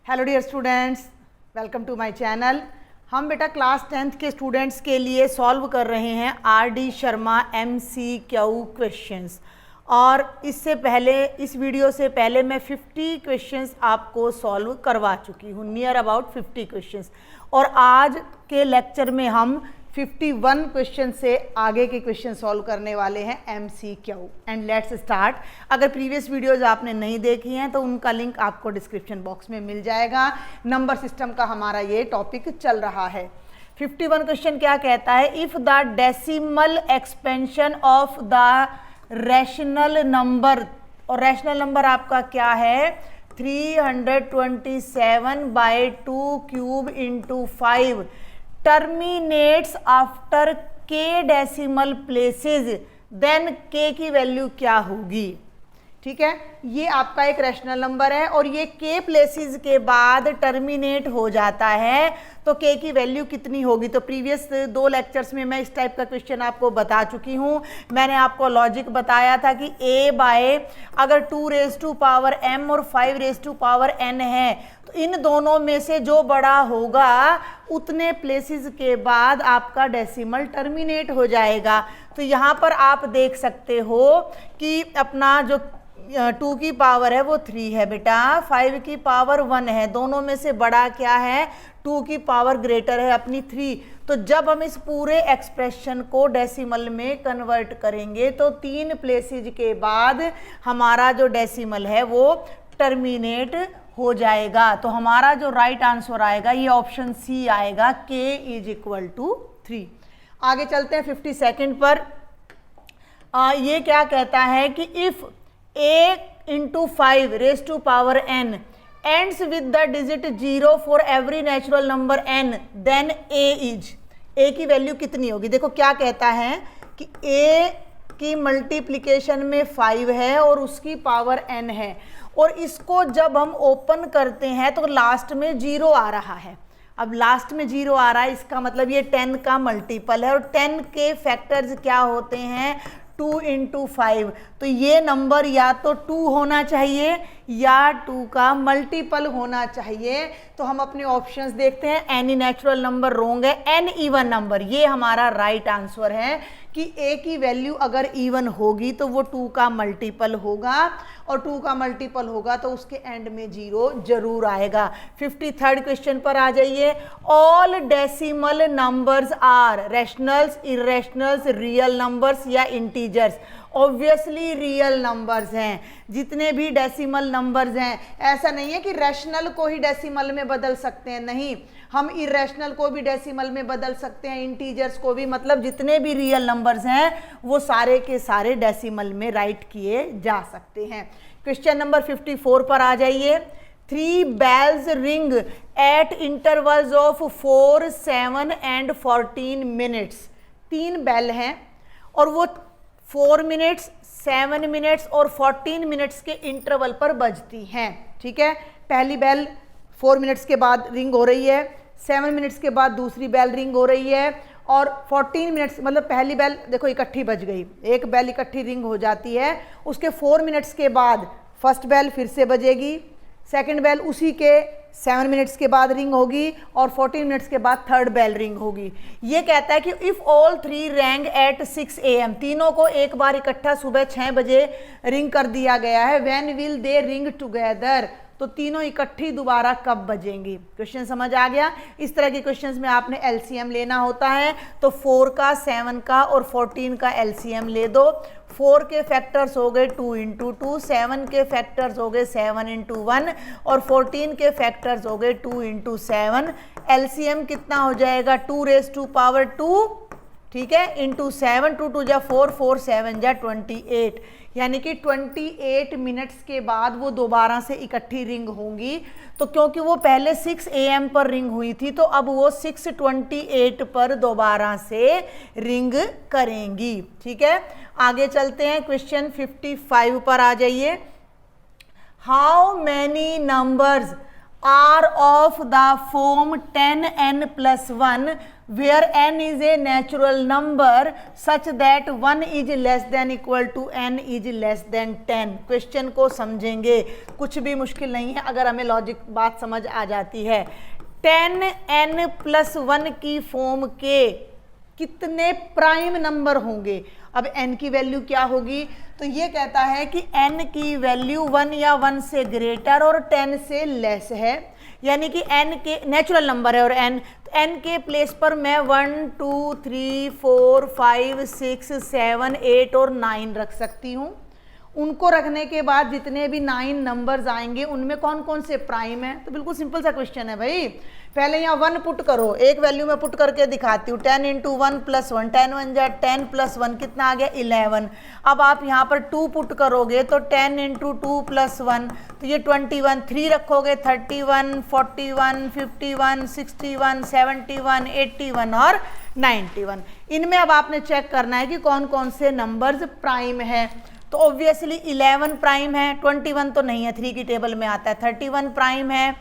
Hello dear students, welcome to my channel. हम बेटा class 10th के स्टूडेंट्स के लिए सॉल्व कर रहे हैं आर.डी. Sharma MCQ questions. और इससे पहले, इस वीडियो से पहले मैं 50 क्वेश्चंस आपको सॉल्व करवा चुकी हूँ, नियर अबाउट 50 क्वेश्चंस। और आज के लेक्चर में हम 51 क्वेश्चन से आगे के क्वेश्चन सॉल्व करने वाले हैं MCQ। And let's start. अगर प्रीवियस वीडियोज आपने नहीं देखी हैं तो उनका लिंक आपको डिस्क्रिप्शन बॉक्स में मिल जाएगा। नंबर सिस्टम का हमारा ये टॉपिक चल रहा है। 51 क्वेश्चन क्या कहता है? If the decimal expansion of the rational number, और रैशनल नंबर आपका क्या है? 327/2 cube into 5 terminates after k decimal places, then k की वैल्यू क्या होगी? ठीक है, ये आपका एक रैशनल नंबर है और ये k प्लेसेस के बाद टर्मिनेट हो जाता है, तो k की वैल्यू कितनी होगी? तो प्रीवियस 2 लेक्चर्स में मैं इस टाइप का क्वेश्चन आपको बता चुकी हूँ। मैंने आपको लॉजिक बताया था कि a बाय अगर 2m और 5n है, तो इन दोनों में से जो बड़ा होगा उतने प्लेसेस के बाद आपका डेसिमल टर्मिनेट हो जाएगा। तो यहाँ पर आप देख सकते हो कि अपना जो 2 की पावर है वो 3 है बेटा, 5 की पावर 1 है, दोनों में से बड़ा क्या है? 2 की पावर ग्रेटर है अपनी 3। तो जब हम इस पूरे एक्सप्रेशन को डेसिमल में कन्वर्ट करेंगे तो 3 प्लेसेस के बाद हमारा जो डेसिमल है वो टर्मिनेट हो जाएगा। तो हमारा जो राइट आंसर आएगा ये ऑप्शन सी आएगा, k = 3। आगे चलते हैं 52nd पर। ये क्या कहता है कि if a × 5 raised to power n ends with the digit 0 for every natural number n, then a is, a की वैल्यू कितनी होगी? देखो क्या कहता है कि a की मल्टीप्लिकेशन में 5 है और उसकी पावर n है, और इसको जब हम ओपन करते हैं तो लास्ट में 0 आ रहा है। अब लास्ट में 0 आ रहा है, इसका मतलब ये 10 का मल्टीपल है, और 10 के फैक्टर्स क्या होते हैं? 2 × 5। तो ये नंबर या तो 2 होना चाहिए या 2 का मल्टीपल होना चाहिए। तो हम अपने ऑप्शंस देखते हैं। एनी नेचुरल नंबर रोंग है, एन इवन नंबर ये हमारा राइट आंसर है कि a की वैल्यू अगर इवन होगी तो वो 2 का मल्टीपल होगा, और 2 का मल्टीपल होगा तो उसके एंड में 0 जरूर आएगा। 53rd क्वेश्चन पर आ जाइए। All decimal numbers are rationals, irrationals, real numbers या इंटीजर्स? ऑब्वियसली रियल नंबर्स हैं। जितने भी डेसिमल नंबर्स हैं, ऐसा नहीं है कि रैशनल को ही डेसिमल में बदल सकते हैं, नहीं, हम इरेशनल को भी डेसिमल में बदल सकते हैं, इंटीजर्स को भी, मतलब जितने भी रियल नंबर्स हैं वो सारे के सारे डेसिमल में राइट किए जा सकते हैं। क्वेश्चन नंबर 54 पर आ जाइए। 3 bells ring at intervals of 4, 7 and 14 minutes। 3 bell हैं और वो 4 मिनट्स, 7 मिनट्स और 14 मिनट्स के इंटरवल पर बजती हैं। ठीक है, पहली बेल 4 मिनट्स के बाद रिंग हो रही है, 7 मिनट्स के बाद दूसरी बेल रिंग हो रही है, और 14 मिनट्स मतलब पहली बेल देखो इकट्ठी बज गई, एक बेल इकट्ठी रिंग हो जाती है। उसके 4 मिनट्स के बाद फर्स्ट बेल फिर से बजेगी, सेकंड बेल उसी के 7 मिनट्स के बाद रिंग होगी, और 14 मिनट्स के बाद थर्ड बेल रिंग होगी। ये कहता है कि if all 3 rang at 6 AM, तीनों को एक बार इकट्ठा सुबह 6 बजे रिंग कर दिया गया है, when will they ring together? तो तीनों इकट्ठी दोबारा कब बजेंगी? क्वेश्चन समझ आ गया? इस तरह के क्वेश्चंस में आपने एलसीएम लेना होता है, तो 4 का, 7 का और 14 का एलसीएम ले दो। 4 के फैक्टर्स हो गए 2 × 2, 7 के फैक्टर्स हो गए 7 × 1 और 14 के फैक्टर्स हो गए 2 × 7। एलसीएम कितना हो जाएगा? 2⁻², ठीक है, इंटू 7, 2 2 जा 4, 4 7 जा 28, यानी कि 28 मिनट्स के बाद वो दोबारा से इकट्ठी रिंग होंगी। तो क्योंकि वो पहले 6 AM पर रिंग हुई थी, तो अब वो 6:28 पर दोबारा से रिंग करेंगी। ठीक है, आगे चलते हैं। क्वेश्चन 55 पर आ जाइए। How many numbers are of the form 10n + 1 where n is a natural number such that 1 is less than equal to n is less than 10। Question को समझेंगे, कुछ भी मुश्किल नहीं है अगर हमें लॉजिक बात समझ आ जाती है। 10n+1 की फॉर्म के कितने प्राइम नंबर होंगे? अब n की वैल्यू क्या होगी? तो ये कहता है कि n की वैल्यू 1 या 1 से ग्रेटर और 10 से लेस है, यानी कि n के नेचुरल नंबर है और n के प्लेस पर मैं 1 2 3 4 5 6 7 8 और 9 रख सकती हूँ। उनको रखने के बाद जितने भी 9 नंबर्स आएंगे उनमें कौन कौन से प्राइम है? तो बिल्कुल सिंपल सा क्वेश्चन है भाई। पहले यहाँ 1 पुट करो, एक वैल्यू में पुट करके दिखाती हूँ। 10 × 1 + 1, 10 1 जा 10 + 1 कितना आ गया? 11। अब आप यहाँ पर 2 पुट करोगे तो 10 × 2 + 1 तो ये 21। 3 रखोगे 31 41 51 61 71 81 और 91। इनमें अब आपने चेक करना है कि कौन कौन से नंबर्स प्राइम है। तो ऑब्वियसली 11 प्राइम है, 21 तो नहीं है, 3 की टेबल में आता है। 31 प्राइम है,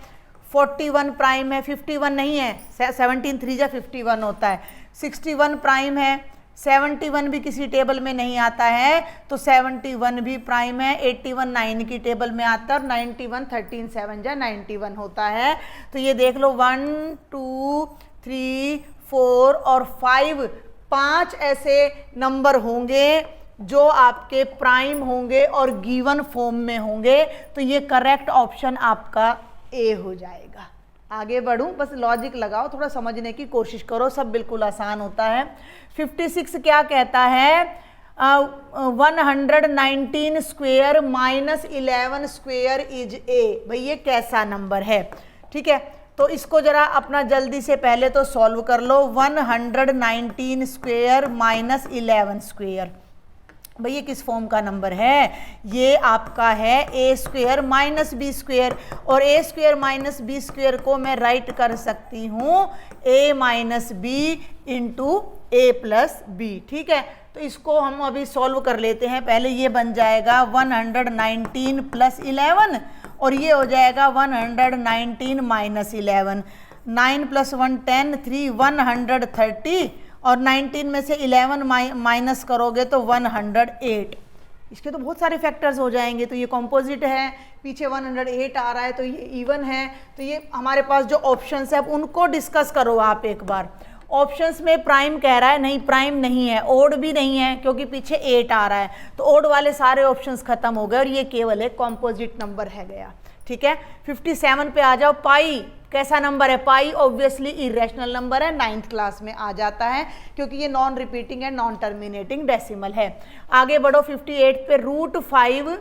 41 प्राइम है, 51 नहीं है, 17 3 जा 51 होता है। 61 प्राइम है, 71 भी किसी टेबल में नहीं आता है तो 71 भी प्राइम है। 81 9 की टेबल में आता है और 91 13 7 जा 91 होता है। तो ये देख लो 1 2 3 4 और 5 ऐसे नंबर होंगे जो आपके प्राइम होंगे और गिवन फॉर्म में होंगे। तो ये करेक्ट ऑप्शन आपका ए हो जाएगा। आगे बढ़ूं, बस लॉजिक लगाओ, थोड़ा समझने की कोशिश करो, सब बिल्कुल आसान होता है। 56 क्या कहता है? 119 square minus 11 square is a. भाई ये कैसा नंबर है? ठीक है, तो इसको जरा अपना जल्दी से पहले तो सॉल्व कर लो। 119 स्क्वेयर माइनस 11 स्क्वेयर, भाई ये किस फॉर्म का नंबर है? ये आपका है ए स्क्वेयर माइनस बी स्क्वेयर, और ए स्क्वेयर माइनस बी स्क्वेयर को मैं राइट कर सकती हूँ ए माइनस बी इंटू ए प्लस बी। ठीक है, तो इसको हम अभी सॉल्व कर लेते हैं। पहले ये बन जाएगा 119 + 11 और ये हो जाएगा 119 - 11। 9 + 1 10 3 130 और 19 में से 11 माइनस करोगे तो 108। इसके तो बहुत सारे फैक्टर्स हो जाएंगे। तो ये कॉम्पोजिट है, पीछे 108 आ रहा है, तो ये इवन है। तो ये हमारे पास जो ऑप्शंस है अब उनको डिस्कस करो आप एक बार। ऑप्शंस में प्राइम कह रहा है, नहीं प्राइम नहीं है, ओड भी नहीं है क्योंकि पीछे 8 आ रहा है, तो ओड वाले सारे ऑप्शंस खत्म हो गए और ये केवल एक कॉम्पोजिट नंबर है गया। ठीक है, 57 पे आ जाओ। पाई कैसा नंबर है? पाई ऑब्वियसली इरेशनल नंबर है, 9th क्लास में आ जाता है क्योंकि ये नॉन रिपीटिंग है, नॉन टर्मिनेटिंग डेसिमल है। आगे बढ़ो 58 पे। √5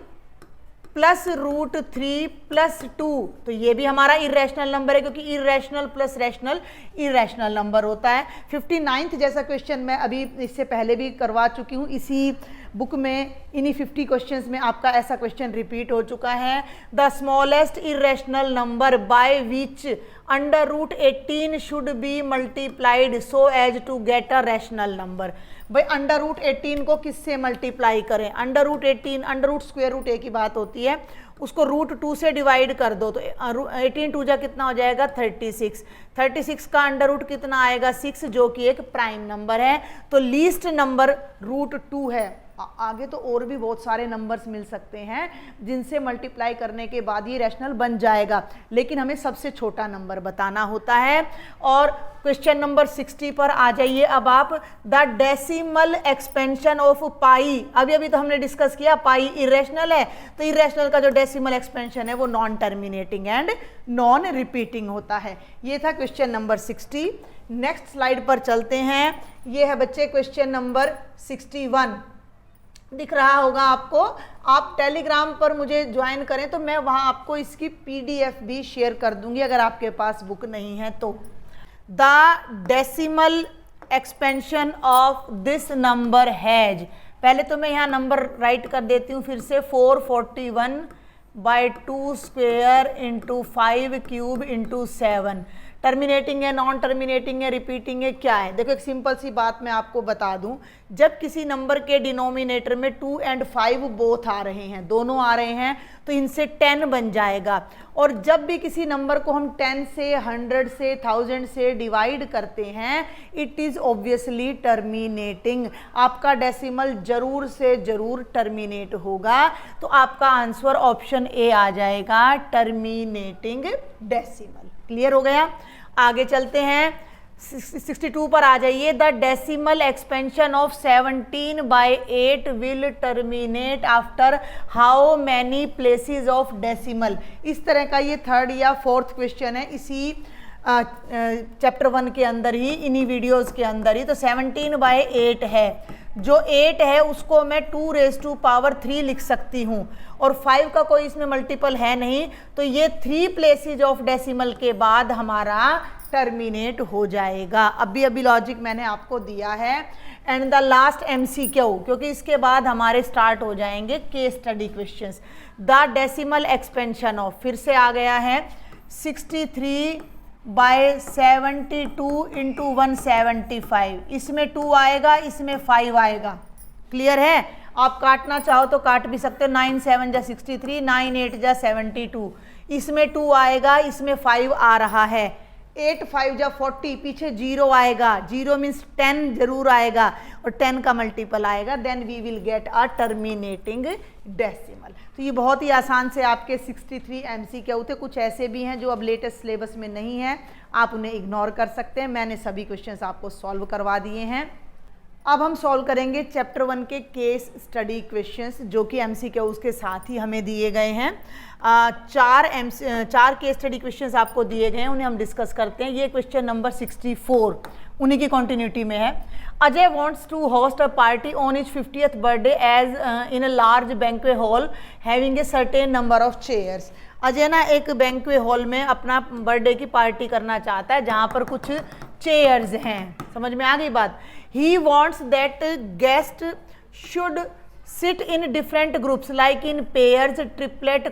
+ √3 + 2, तो ये भी हमारा इरेशनल नंबर है क्योंकि irrational plus rational irrational number होता है। 59th जैसा क्वेश्चन मैं अभी इससे पहले भी करवा चुकी हूँ, इसी बुक में इन्हीं 50 क्वेश्चंस में आपका ऐसा क्वेश्चन रिपीट हो चुका है। The smallest irrational number by which √18 should be multiplied so as to get a rational number. भाई √18 को किससे मल्टीप्लाई करें? √18 √√a की बात होती है, उसको √2 से डिवाइड कर दो तो 18 2 जा कितना हो जाएगा? 36। 36 का अंडर कितना आएगा? 6, जो कि एक प्राइम नंबर है। तो लीस्ट नंबर √2 है। आगे तो और भी बहुत सारे नंबर्स मिल सकते हैं जिनसे मल्टीप्लाई करने के बाद ये रैशनल बन जाएगा, लेकिन हमें सबसे छोटा नंबर बताना होता है। और क्वेश्चन नंबर 60 पर आ जाइए अब आप। द डेसिमल एक्सपेंशन ऑफ पाई, अभी तो हमने डिस्कस किया पाई इरेशनल है, तो इरेशनल का जो डेसिमल एक्सपेंशन है वो non terminating and non repeating होता है। ये था क्वेश्चन नंबर 60। नेक्स्ट स्लाइड पर चलते हैं। ये है बच्चे क्वेश्चन नंबर 61, दिख रहा होगा आपको। आप टेलीग्राम पर मुझे ज्वाइन करें तो मैं वहां आपको इसकी PDF भी शेयर कर दूंगी अगर आपके पास बुक नहीं है तो। The decimal expansion of this number has, पहले तो मैं यहाँ नंबर राइट कर देती हूँ फिर से। 441/2² × 5³ × 7 टर्मिनेटिंग है, नॉन टर्मिनेटिंग है, रिपीटिंग है, क्या है? देखो एक सिंपल सी बात मैं आपको बता दूं, जब किसी नंबर के डिनोमिनेटर में 2 और 5 बोथ आ रहे हैं, दोनों आ रहे हैं, तो इनसे 10 बन जाएगा। और जब भी किसी नंबर को हम 10 से, 100 से, 1000 से डिवाइड करते हैं, इट इज़ ऑब्वियसली टर्मिनेटिंग। आपका डेसिमल जरूर से जरूर टर्मिनेट होगा, तो आपका आंसर ऑप्शन ए आ जाएगा, टर्मिनेटिंग डेसिमल। क्लियर हो गया? आगे चलते हैं, 62 पर आ जाइए। The decimal expansion of 17/8 will terminate after how many places of decimal. इस तरह का ये 3rd या 4th क्वेश्चन है इसी चैप्टर 1 के अंदर ही, इन्हीं वीडियोस के अंदर ही। तो 17/8 है, जो 8 है उसको मैं 2⁻³ लिख सकती हूँ, और 5 का कोई इसमें मल्टीपल है नहीं, तो ये 3 प्लेसेस ऑफ डेसिमल के बाद हमारा टर्मिनेट हो जाएगा। अभी लॉजिक मैंने आपको दिया है। एंड द लास्ट MCQ, क्योंकि इसके बाद हमारे स्टार्ट हो जाएंगे case study questions. The decimal expansion of, फिर से आ गया है, 63/72 × 175। इसमें 2 आएगा, इसमें 5 आएगा। क्लियर है? आप काटना चाहो तो काट भी सकते हो, 9 7 जा 63, 9 8 जा 72। इसमें 2 आएगा, इसमें 5 आ रहा है, 8 5 जा 40, पीछे 0 आएगा, 0 मीन्स 10 जरूर आएगा, और 10 का मल्टीपल आएगा, then we will get a terminating decimal. तो ये बहुत ही आसान से आपके 63 MCQ थे। कुछ ऐसे भी हैं जो अब लेटेस्ट सिलेबस में नहीं है, आप उन्हें इग्नोर कर सकते हैं। मैंने सभी क्वेश्चंस आपको सॉल्व करवा दिए हैं। अब हम सॉल्व करेंगे चैप्टर 1 के केस स्टडी क्वेश्चंस, जो कि MCQs के साथ ही हमें दिए गए हैं। 4 केस स्टडी क्वेश्चंस आपको दिए गए हैं, उन्हें हम डिस्कस करते हैं। ये क्वेश्चन नंबर 64 उन्हीं की कंटिन्यूटी में है। Ajay wants to host a party on his 50th birthday as in a large banquet hall having a certain number of chairs. Ajay ना एक बैंक्वेट हॉल में अपना बर्थडे की पार्टी करना चाहता है, जहाँ पर कुछ चेयर्स हैं। समझ में आ गई बात? He wants that guest should sit in different groups like in pairs, triplet,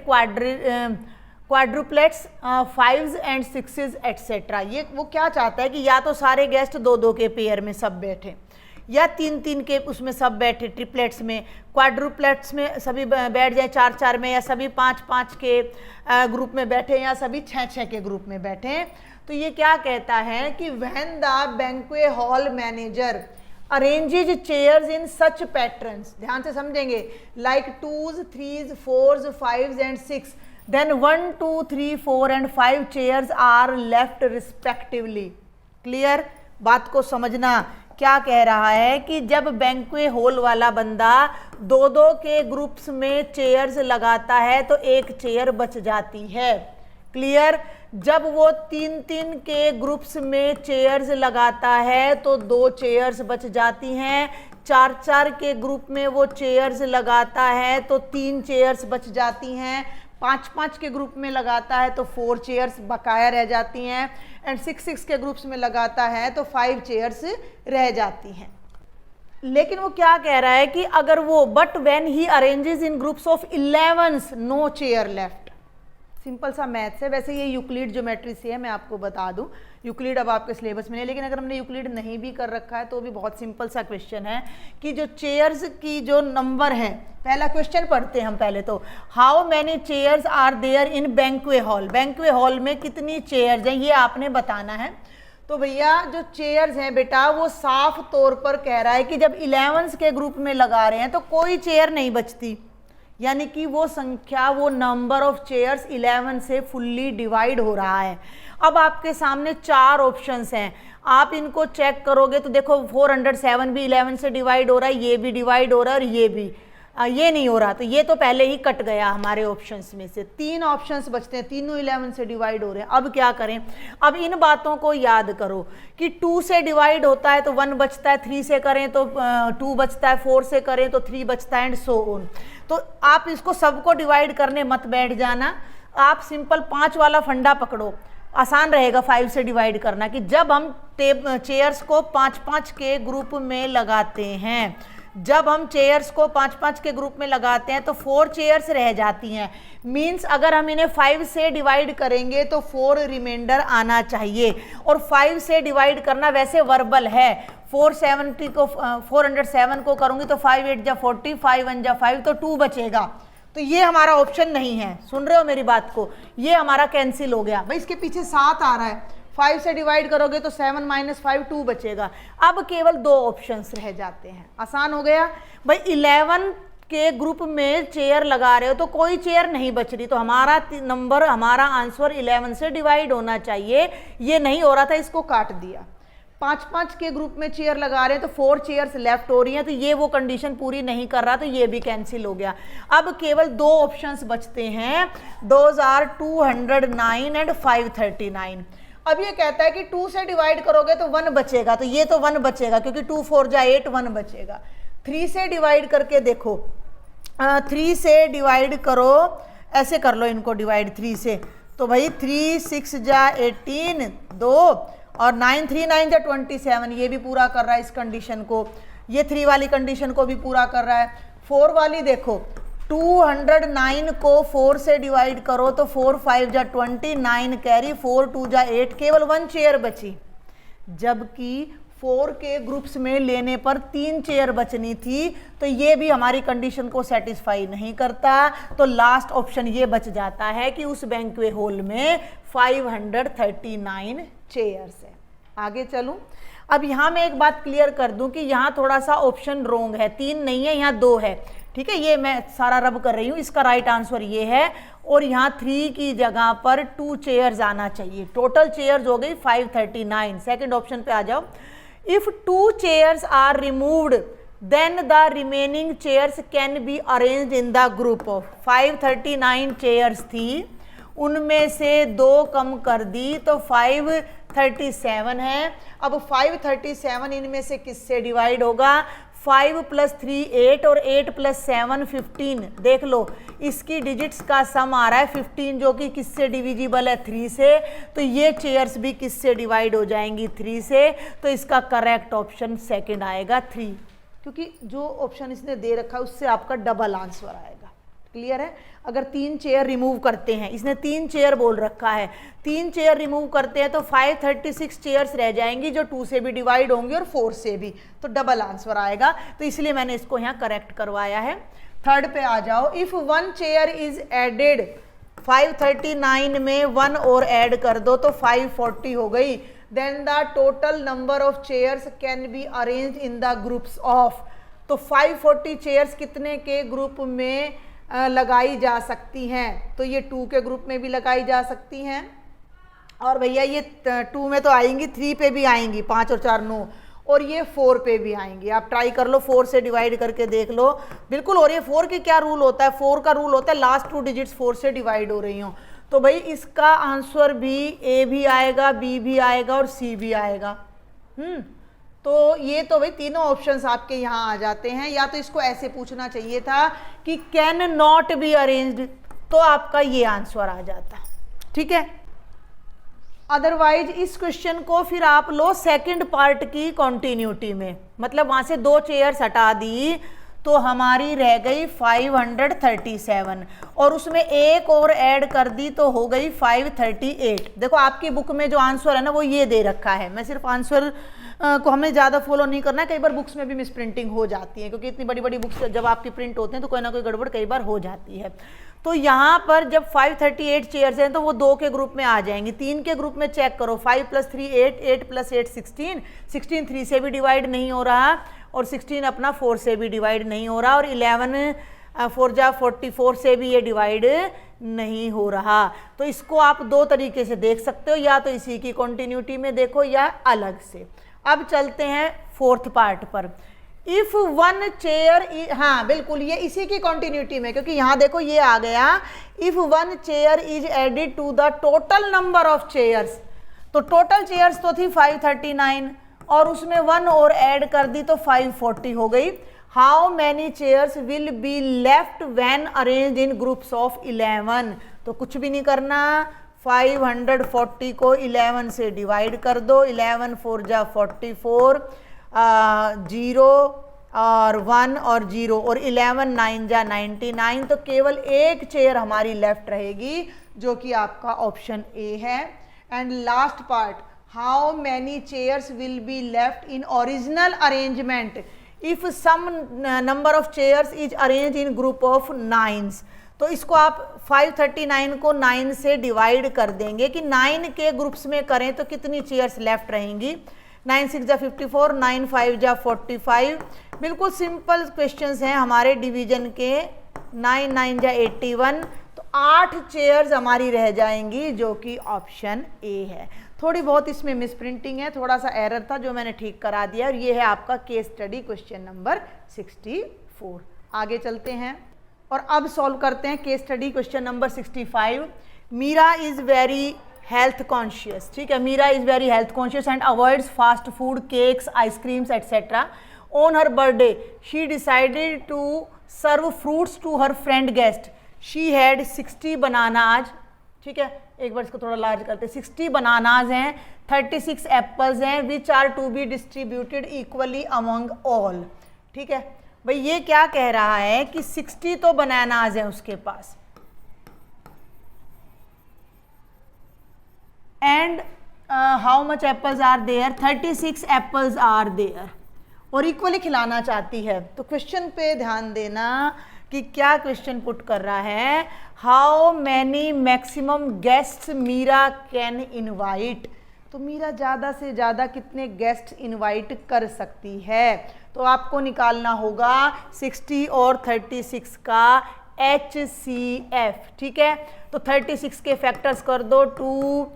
quadruplets, 5s and 6s etc. ये वो क्या चाहता है कि या तो सारे गेस्ट 2-2 के पेयर में सब बैठे, या 3-3 के उसमें सब बैठे ट्रिपलेट्स में, क्वाड्रुप्लेट्स में सभी बैठ जाए 4-4 में, या सभी 5-5 के ग्रुप में बैठे, या सभी 6-6 के ग्रुप में बैठे। तो ये क्या कहता है कि when the banquet hall manager arranges chairs in such patterns, ध्यान से समझेंगे, like 2s, 3s, 4s, 5s and 6, then 1 2 3 4 and 5 chairs are left respectively. Clear? बात को समझना। क्या कह रहा है कि जब बैंक्वेट हॉल वाला बंदा 2-2 के ग्रुप्स में चेयर्स लगाता है तो एक चेयर बच जाती है। क्लियर? जब वो 3-3 के ग्रुप्स में चेयर्स लगाता है तो 2 चेयर्स बच जाती हैं। 4-4 के ग्रुप में वो चेयर्स लगाता है तो 3 चेयर्स बच जाती हैं। 5-5 के ग्रुप में लगाता है तो 4 चेयर्स बकाया रह जाती हैं, एंड 6-6 के ग्रुप्स में लगाता है तो 5 चेयर्स रह जाती हैं। लेकिन वो क्या कह रहा है कि अगर वो but when he arranges in groups of 11s no chair left. Simple सा मैथ्स है। वैसे ये यूक्लिड ज्योमेट्री से है, मैं आपको बता दूं। यूक्लिड अब आपके सिलेबस में नहीं, लेकिन अगर हमने यूक्लिड नहीं भी कर रखा है तो भी बहुत सिंपल सा क्वेश्चन है कि जो चेयर्स की जो नंबर है, पहला क्वेश्चन पढ़ते हैं हम पहले तो, how many chairs are there in banquet hall. Banquet hall में कितनी चेयर्स हैं ये आपने बताना है। तो भैया जो चेयर्स हैं बेटा, वो साफ तौर पर कह रहा है कि जब 11s के ग्रुप में लगा रहे हैं तो कोई चेयर नहीं बचती, यानी कि वो संख्या, वो नंबर ऑफ चेयर्स 11 से फुल्ली डिवाइड हो रहा है। अब आपके सामने 4 ऑप्शंस हैं, आप इनको चेक करोगे तो देखो 407 भी 11 से डिवाइड हो रहा है, ये भी डिवाइड हो रहा है, और ये भी ये नहीं हो रहा, तो ये तो pहले ही कट गया हमारे ऑप्शंस में से। 3 ऑप्शंस बचते हैं, तीनों 11 से डिवाइड हो रहे हैं। अब क्या करें? अब इन बातों को याद करो कि 2 से डिवाइड होता है तो 1 बचता है, 3 से करें तो 2 बचता है, 4 से करें तो 3 बचता है, एंड सो ऑन। तो आप इसको सबको डिवाइड करने मत बैठ जाना, आप सिंपल 5 वाला फंडा पकड़ो, आसान रहेगा 5 से डिवाइड करना। कि जब हम चेयर्स को 5-5 के ग्रुप में लगाते हैं जब हम चेयर्स को 5-5 के ग्रुप में लगाते हैं तो 4 चेयर्स रह जाती हैं। मीन्स अगर हम इन्हें 5 से डिवाइड करेंगे तो 4 रिमाइंडर आना चाहिए, और 5 से डिवाइड करना वैसे वर्बल है। 407 को करूंगी तो 5 8 जा 40, 5 1 जा 5, तो 2 बचेगा। तो ये हमारा ऑप्शन नहीं है, सुन रहे हो मेरी बात को, ये हमारा कैंसिल हो गया भाई। इसके पीछे 7 आ रहा है, 5 से डिवाइड करोगे तो 7 - 5 2 बचेगा। अब केवल 2 ऑप्शंस रह जाते हैं, आसान हो गया भाई। 11 के ग्रुप में चेयर लगा रहे हो तो कोई चेयर नहीं बच रही, तो हमारा नंबर, हमारा आंसर 11 से डिवाइड होना चाहिए। ये नहीं हो रहा था, इसको काट दिया। 5-5 के ग्रुप में चेयर लगा रहे हैं तो 4 चेयर्स लेफ्ट हो रही हैं, तो ये वो कंडीशन पूरी नहीं कर रहा, तो ये भी कैंसिल हो गया। अब केवल 2 ऑप्शंस बचते हैं, दोज आर 209 एंड 539। अब ये कहता है कि 2 से डिवाइड करोगे तो 1 बचेगा, तो ये तो 1 बचेगा क्योंकि 2 4 जा 8, 1 बचेगा। 3 से डिवाइड करके देखो, 3 से डिवाइड करो, ऐसे कर लो इनको डिवाइड 3 से, तो भाई 3 6 जा 18 2, और 9 3 9 जा 27, ये भी पूरा कर रहा है इस कंडीशन को। ये 3 वाली कंडीशन को भी पूरा कर रहा है। 4 वाली देखो, 209 को 4 से डिवाइड करो तो 4 5 जा 29 कैरी, 4 2 जा 8, केवल 1 चेयर बची, जबकि 4 के ग्रुप्स में लेने पर 3 चेयर बचनी थी, तो ये भी हमारी कंडीशन को सेटिस्फाई नहीं करता। तो लास्ट ऑप्शन ये बच जाता है कि उस बैंक्वेट हॉल में 539 चेयर्स है। आगे चलूं, अब यहाँ मैं एक बात क्लियर कर दूं कि यहाँ थोड़ा सा ऑप्शन रोंग है, 3 नहीं है, यहाँ 2 है, ठीक है। ये मैं सारा रब कर रही हूँ, इसका राइट आंसर ये है, और यहाँ 3 की जगह पर 2 चेयर्स आना चाहिए। टोटल चेयर्स हो गई 539। सेकंड ऑप्शन पे आ जाओ। If 2 chairs are removed then the remaining chairs can be arranged in the group of. 539 chairs थी, उनमें से 2 कम कर दी तो 537 है। अब 537 इनमें से किससे डिवाइड होगा? 5 + 3 8 और 8 + 7 15। देख लो, इसकी डिजिट्स का सम आ रहा है 15, जो कि किससे डिविजिबल है? 3 से। तो ये चेयर्स भी किससे डिवाइड हो जाएंगी? 3 से। तो इसका करेक्ट ऑप्शन सेकंड आएगा 3, क्योंकि जो ऑप्शन इसने दे रखा है उससे आपका डबल आंसर आएगा। क्लियर है? अगर 3 चेयर रिमूव करते हैं, इसने 3 चेयर बोल रखा है, 3 चेयर रिमूव करते हैं तो 536 चेयर्स रह जाएंगी, जो 2 से भी डिवाइड होंगी और 4 से भी, तो डबल आंसर आएगा। तो इसलिए मैंने इसको यहाँ करेक्ट करवाया है। थर्ड पे आ जाओ। इफ 1 चेयर इज एडेड, 539 में 1 और ऐड कर दो तो 540 हो गई। Then the total number of chairs can be arrange in the groups of. तो 540 चेयर्स कितने के ग्रुप में लगाई जा सकती हैं? तो ये 2 के ग्रुप में भी लगाई जा सकती हैं, और भैया ये 2 में तो आएंगी, 3 पे भी आएंगी, 5 और 4 9, और ये 4 पे भी आएंगी। आप ट्राई कर लो, 4 से डिवाइड करके देख लो, बिल्कुल हो रही है। 4 की क्या रूल होता है? 4 का रूल होता है लास्ट 2 डिजिट्स 4 से डिवाइड हो रही हों। तो भाई इसका आंसर भी ए भी आएगा, बी भी आएगा और सी भी आएगा। तो ये तो भाई तीनों ऑप्शंस आपके यहाँ आ जाते हैं। या तो इसको ऐसे पूछना चाहिए था कि कैन नॉट बी अरेंज्ड, तो आपका ये आंसर आ जाता, ठीक है। अदरवाइज इस क्वेश्चन को फिर आप लो सेकंड पार्ट की कॉन्टिन्यूटी में, मतलब वहां से 2 चेयर्स हटा दी तो हमारी रह गई 537, और उसमें 1 और ऐड कर दी तो हो गई 538। देखो आपकी बुक में जो आंसर है ना वो ये दे रखा है। मैं सिर्फ आंसर को हमें ज़्यादा फॉलो नहीं करना है, कई बार बुक्स में भी मिस प्रिंटिंग हो जाती है, क्योंकि इतनी बड़ी बड़ी बुक्स जब आपकी प्रिंट होते हैं तो कोई ना कोई गड़बड़ कई बार हो जाती है। तो यहाँ पर जब 538 चेयर्स हैं तो वो 2 के ग्रुप में आ जाएंगी। 3 के ग्रुप में चेक करो, 5 + 3 8, 8 + 8 16, 16 3 से भी डिवाइड नहीं हो रहा, और 16 अपना 4 से भी डिवाइड नहीं हो रहा, और 11 4 जा 44 से भी ये डिवाइड नहीं हो रहा। तो इसको आप 2 तरीके से देख सकते हो, या तो इसी की कॉन्टिन्यूटी में देखो या अलग से। अब चलते हैं फोर्थ पार्ट पर। इफ 1 चेयर, हाँ बिल्कुल ये इसी की कॉन्टिन्यूटी में, क्योंकि यहाँ देखो ये आ गया, if 1 chair is added to the total number of chairs. तो टोटल चेयर्स तो थी 539, और उसमें 1 और ऐड कर दी तो 540 हो गई। How many chairs will be left when arranged in groups of 11? तो कुछ भी नहीं करना, 540 को 11 से डिवाइड कर दो, 11 4 जा 44, 0 और 1 और 0 और 11 9 जा 99, तो केवल एक चेयर हमारी लेफ्ट रहेगी जो कि आपका ऑप्शन ए है। And last part, how many chairs will be left in original arrangement if some number of chairs is arrange in group of 9s। तो इसको आप 539 को 9 से डिवाइड कर देंगे कि 9 के ग्रुप्स में करें तो कितनी चेयर्स लेफ्ट रहेंगी। 9 6 जा 54, 9 5 जा 45। बिल्कुल सिंपल क्वेश्चंस हैं हमारे डिवीजन के। 9 9 जा 81, तो 8 चेयर्स हमारी रह जाएंगी जो कि ऑप्शन ए है। थोड़ी बहुत इसमें मिस प्रिंटिंग है, थोड़ा सा एरर था जो मैंने ठीक करा दिया, और ये है आपका केस स्टडी क्वेश्चन नंबर 64। आगे चलते हैं और अब सॉल्व करते हैं case study question number 65। Meera is very health conscious, ठीक है, Meera is very health conscious and avoids fast food, cakes, ice creams etcetera. On her birthday she decided to serve fruits to her friend guest. She had 60 bananas, ठीक है, एक बार इसको थोड़ा large करते हैं। 60 bananas हैं, 36 एप्पल्स हैं, which are to be distributed equally among all. ठीक है भाई, ये क्या कह रहा है कि 60 तो बनानाज हैं उसके पास, and how much apples are there, 36 apples are there, और इक्वली खिलाना चाहती है। तो क्वेश्चन पे ध्यान देना कि क्या क्वेश्चन पुट कर रहा है, how many maximum guests Meera can invite. तो मीरा ज़्यादा से ज़्यादा कितने गेस्ट इनवाइट कर सकती है। तो आपको निकालना होगा 60 और 36 का HCF, ठीक है। तो 36 के फैक्टर्स कर दो, 2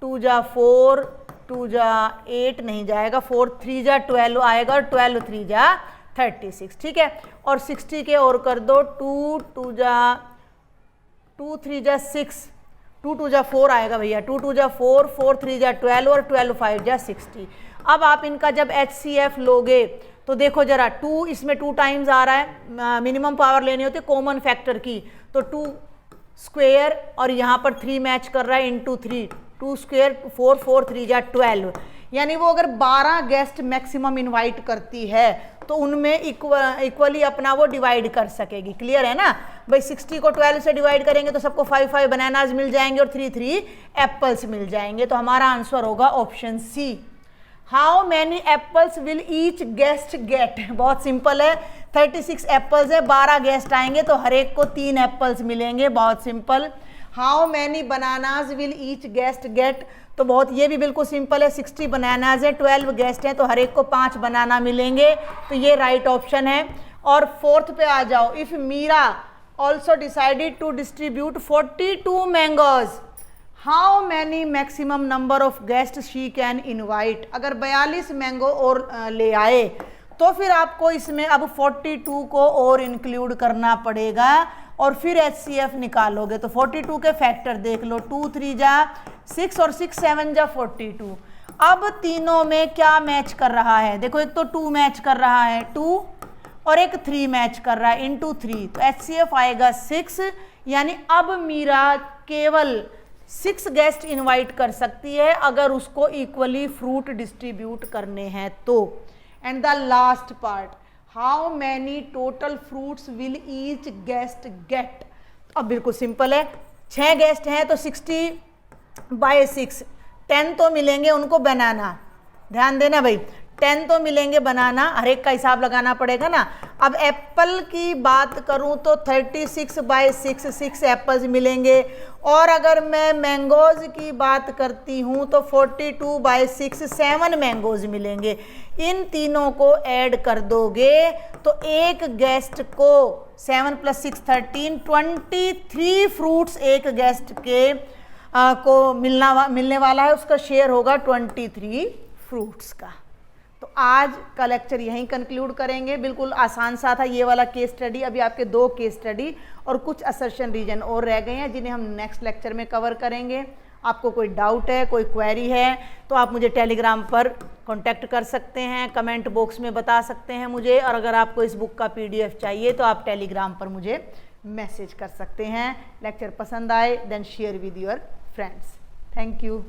2 जा 4, 2 जा 8 नहीं जाएगा, 4 3 जा 12 आएगा, और 12 3 जा 36, ठीक है। और 60 के और कर दो, 2 2 3 जा 6, 2 2 जा 4 आएगा भैया, 2 2 जा 4, 4 3 जा 12, और 12 5 जा 60। अब आप इनका जब HCF लोगे तो देखो जरा, 2 इसमें 2 टाइम्स आ रहा है, मिनिमम पावर लेनी होती है कॉमन फैक्टर की, तो 2 स्क्वेयर, और यहाँ पर 3 मैच कर रहा है इंटू 3, 2 स्क्वेयर 4, 4 3 जा 12, यानी वो अगर 12 गेस्ट मैक्सिमम इनवाइट करती है तो उनमें इक्वली अपना वो डिवाइड कर सकेगी। क्लियर है ना भाई, 60 को 12 से डिवाइड करेंगे तो सबको 5 5 बनानाज मिल जाएंगे और 3 3 एप्पल्स मिल जाएंगे। तो हमारा आंसर होगा option C. How many apples will each guest get, बहुत सिंपल है, 36 एप्पल्स है, 12 गेस्ट आएंगे तो हर एक को 3 एप्पल्स मिलेंगे, बहुत simple. How many bananas will each guest get, तो बहुत ये भी बिल्कुल सिंपल है, 60 बनानाज है, 12 गेस्ट हैं तो हर एक को 5 बनाना मिलेंगे, तो ये राइट ऑप्शन है। और फोर्थ पे आ जाओ, if Meera also decided to distribute 42 mangoes, how many maximum number of guest she can invite. अगर 42 मैंगो और ले आए तो फिर आपको इसमें अब 42 को और इंक्लूड करना पड़ेगा, और फिर HCF निकालोगे तो 42 के फैक्टर देख लो, 2 3 जा 6 और 6 7 जा 42। अब तीनों में क्या मैच कर रहा है, देखो एक तो 2 मैच कर रहा है, 2, और एक 3 मैच कर रहा है इंटू 3, तो HCF आएगा 6, यानी अब मीरा केवल 6 गेस्ट इनवाइट कर सकती है अगर उसको इक्वली फ्रूट डिस्ट्रीब्यूट करने हैं तो। And the last part, how many total fruits will each guest get. अब बिल्कुल सिंपल है, 6 गेस्ट हैं तो 60/6, 10 तो मिलेंगे उनको बनाना, ध्यान देना भाई, 10 तो मिलेंगे बनाना, हर एक का हिसाब लगाना पड़ेगा ना। अब एप्पल की बात करूं तो 36/6 6 एप्पल्स मिलेंगे, और अगर मैं मैंगोज की बात करती हूं तो 42/6 7 मैंगोज मिलेंगे। इन तीनों को ऐड कर दोगे तो एक गेस्ट को 7 + 6 13, 23 फ्रूट्स एक गेस्ट के को मिलने वाला है, उसका शेयर होगा 23 फ्रूट्स का। तो आज का लेक्चर यहीं कंक्लूड करेंगे। बिल्कुल आसान सा था ये वाला केस स्टडी। अभी आपके 2 केस स्टडी और कुछ असर्शन रीजन और रह गए हैं जिन्हें हम नेक्स्ट लेक्चर में कवर करेंगे। आपको कोई डाउट है, कोई क्वेरी है तो आप मुझे टेलीग्राम पर कांटेक्ट कर सकते हैं, कमेंट बॉक्स में बता सकते हैं मुझे, और अगर आपको इस बुक का PDF चाहिए तो आप टेलीग्राम पर मुझे मैसेज कर सकते हैं। लेक्चर पसंद आए then share with your friends. Thank you.